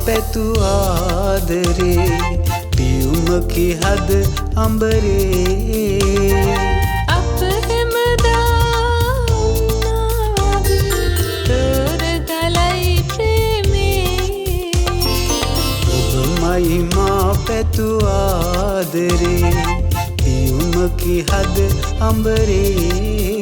පැතු ආදරේ පියුමකි හද අඹරේ අප හැමදා තොරගලයි ප්‍රේමේ ඔබමයි මා පැතු ආදරේ පියුමකි හද අඹරේ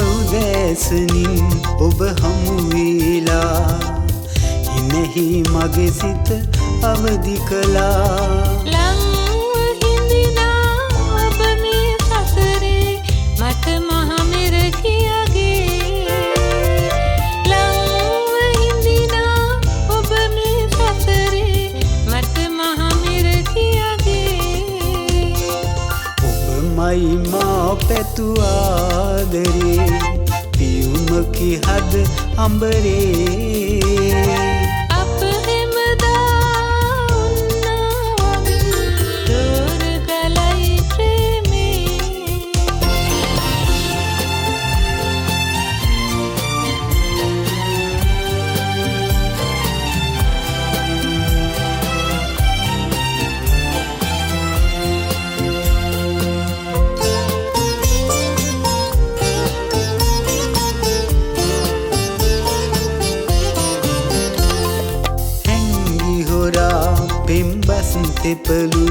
සුවදෑසනින් ඔබ හමුවෙලා ඉනෙහි මගේ සිත අවදි කළා ලංව හිඳිනා ඔබ මේ සසරේ මට මහමෙර කියාගේ ලංව හිඳිනා ඔබ මේ සසරේ මට මහමෙර කියාගේ ඔබමයි මා පැතු ආදරේ පියුමකි හද අඹරේ අප හැමදා තොරගලයි ප්‍රේමේ පෙම්බස් තෙපලු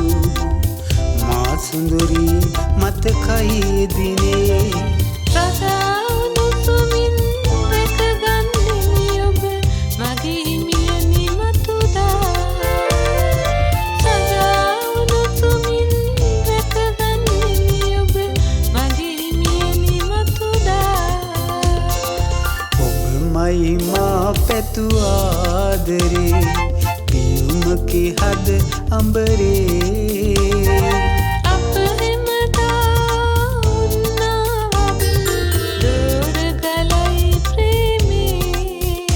මා සුඳුරි මතකයි දිනේ සදානුසුමින් රැකගන්නෙමි ඔබ මගේ හිමියනි මතුදා සදානුසුමින් රැකගන්නෙමි ඔබ මගේ හිමියනි මතුදා ඔබමයි මා පැතු ආදරේ පියුමකි හද අඹරේ අප හැමදා තොරගලයි ප්‍රේමේ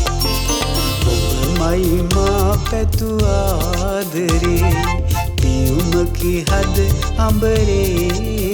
ඔබමයි මා පැතු ආදරේ පියුමකි හද අඹරේ